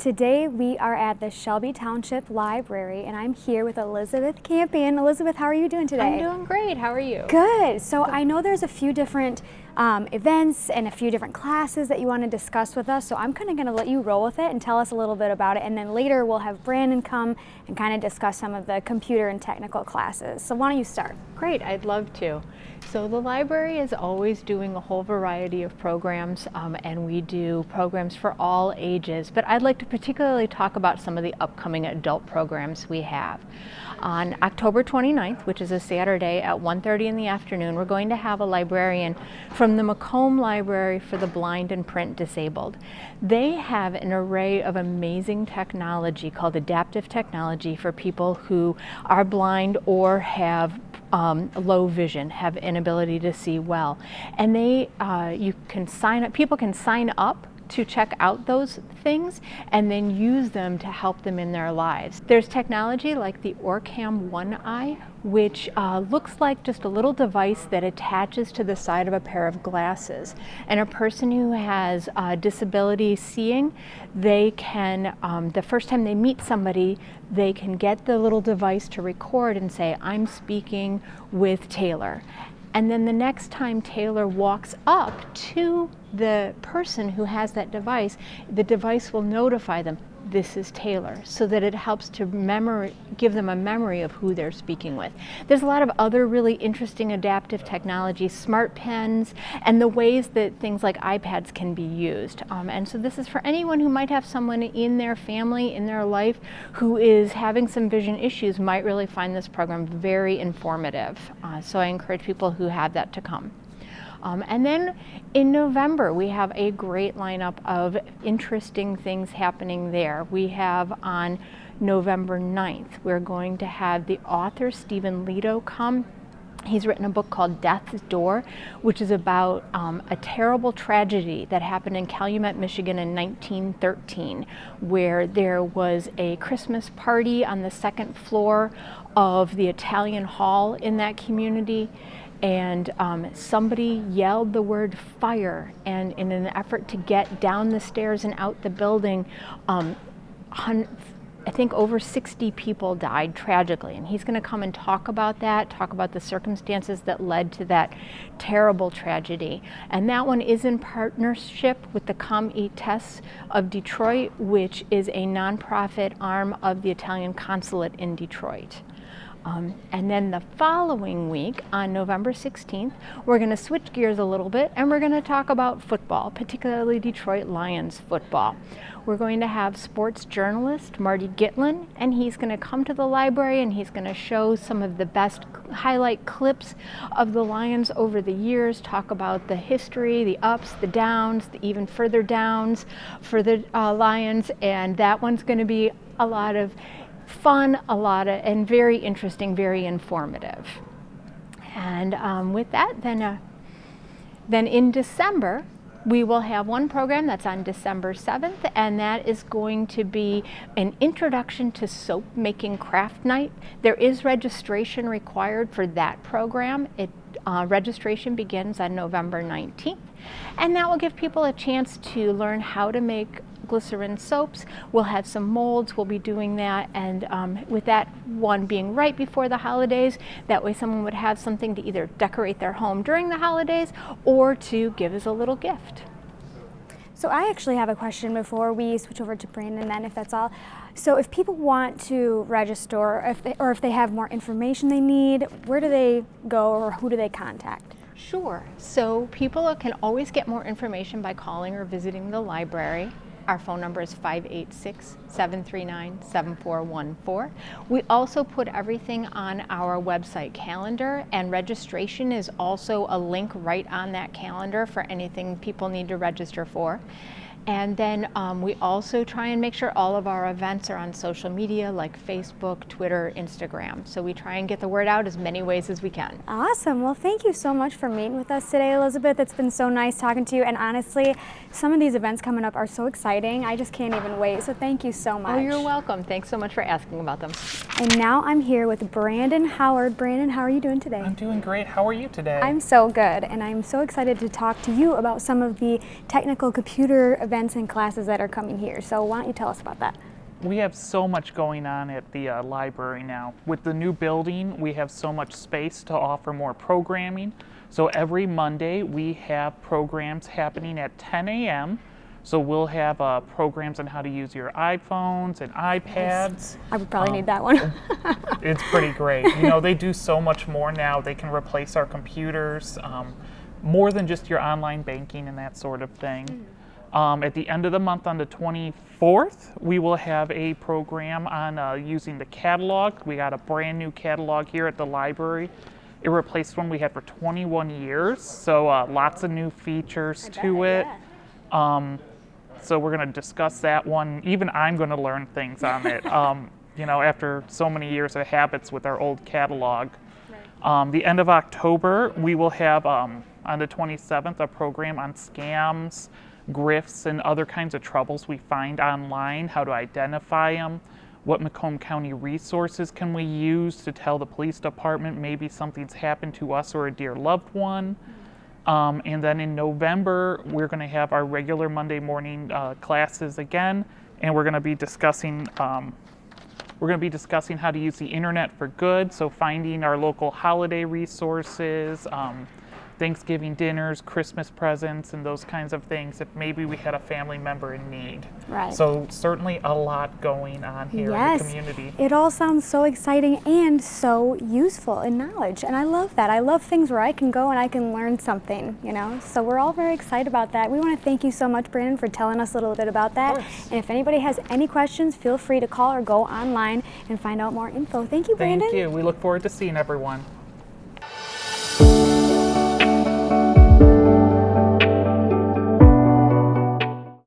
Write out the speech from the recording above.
Today we are at the Shelby Township Library and I'm here with Elizabeth Campion. Elizabeth, how are you doing today? I'm doing great. How are you? Good. So I know there's a few different events and a few different classes that you want to discuss with us. So I'm kind of going to let you roll with it and tell us a little bit about it. And then later we'll have Brandon come and kind of discuss some of the computer and technical classes. So why don't you start? Great. I'd love to. So the library is always doing a whole variety of programs, and we do programs for all ages. But I'd like to particularly talk about some of the upcoming adult programs we have. On October 29th, which is a Saturday at 1:30 in the afternoon, we're going to have a librarian from the Macomb Library for the Blind and Print Disabled. They have an array of amazing technology called adaptive technology for people who are blind or have low vision, have inability to see well. And you can sign up, people can sign up to check out those things and then use them to help them in their lives. There's technology like the Orcam One Eye, which looks like just a little device that attaches to the side of a pair of glasses. And a person who has disability seeing, they can, the first time they meet somebody, they can get the little device to record and say, "I'm speaking with Taylor." And then the next time Taylor walks up to the person who has that device, the device will notify them, "This is Taylor," so that it helps to give them a memory of who they're speaking with. There's a lot of other really interesting adaptive technology, smart pens, and the ways that things like iPads can be used. And so this is for anyone who might have someone in their family, in their life, who is having some vision issues, might really find this program very informative. So I encourage people who have that to come. And then in November, we have a great lineup of interesting things happening there. We have on November 9th, we're going to have the author Stephen Leto come. He's written a book called Death's Door, which is about a terrible tragedy that happened in Calumet, Michigan in 1913, where there was a Christmas party on the second floor of the Italian Hall in that community. And somebody yelled the word fire, and in an effort to get down the stairs and out the building, I think over 60 people died tragically. And he's going to come and talk about that, talk about the circumstances that led to that terrible tragedy. And that one is in partnership with the Come Eat Tests of Detroit, which is a nonprofit arm of the Italian consulate in Detroit. And then the following week, on November 16th, we're going to switch gears a little bit and we're going to talk about football, particularly Detroit Lions football. We're going to have sports journalist Marty Gitlin, and he's going to come to the library and he's going to show some of the best highlight clips of the Lions over the years, talk about the history, the ups, the downs, the even further downs for the Lions, and that one's going to be a lot of fun, and very interesting, very informative. And with that, then in December, we will have one program that's on December 7th, and that is going to be an introduction to soap making craft night. There is registration required for that program. Registration begins on November 19th, and that will give people a chance to learn how to make glycerin soaps. We'll have some molds, we'll be doing that, and with that one being right before the holidays, that way someone would have something to either decorate their home during the holidays or to give as a little gift. So I actually have a question before we switch over to Brandon then, if that's all. So if people want to register, or if they have more information they need, where do they go or who do they contact? Sure. So people can always get more information by calling or visiting the library. Our phone number is 586-739-7414. We also put everything on our website calendar, and registration is also a link right on that calendar for anything people need to register for. And then we also try and make sure all of our events are on social media like Facebook, Twitter, Instagram. So we try and get the word out as many ways as we can. Awesome. Well, thank you so much for meeting with us today, Elizabeth. It's been so nice talking to you. And honestly, some of these events coming up are so exciting. I just can't even wait. So thank you so much. Oh, you're welcome. Thanks so much for asking about them. And now I'm here with Brandon Howard. Brandon, how are you doing today? I'm doing great. How are you today? I'm so good. And I'm so excited to talk to you about some of the technical computer events events and classes that are coming here. So why don't you tell us about that? We have so much going on at the library now. With the new building, we have so much space to offer more programming. So every Monday, we have programs happening at 10 a.m. So we'll have programs on how to use your iPhones and iPads. I would probably need that one. It's pretty great. You know, they do so much more now. They can replace our computers, more than just your online banking and that sort of thing. At the end of the month on the 24th, we will have a program on using the catalog. We got a brand new catalog here at the library. It replaced one we had for 21 years, so lots of new features to it. So we're going to discuss that one. Even I'm going to learn things on it, you know, after so many years of habits with our old catalog. The end of October, we will have, on the 27th, a program on scams, grifts, and other kinds of troubles we find online, how to identify them, what Macomb County resources can we use to tell the police department maybe something's happened to us or a dear loved one. And then in November, we're going to have our regular Monday morning classes again, and we're going to be discussing how to use the internet for good. So finding our local holiday resources, Thanksgiving dinners, Christmas presents, and those kinds of things if maybe we had a family member in need. Right. So certainly a lot going on here in the community. It all sounds so exciting and so useful in knowledge, and I love that. I love things where I can go and I can learn something, you know, so we're all very excited about that. We want to thank you so much, Brandon, for telling us a little bit about that. And if anybody has any questions, feel free to call or go online and find out more info. Thank you, Brandon. Thank you. We look forward to seeing everyone.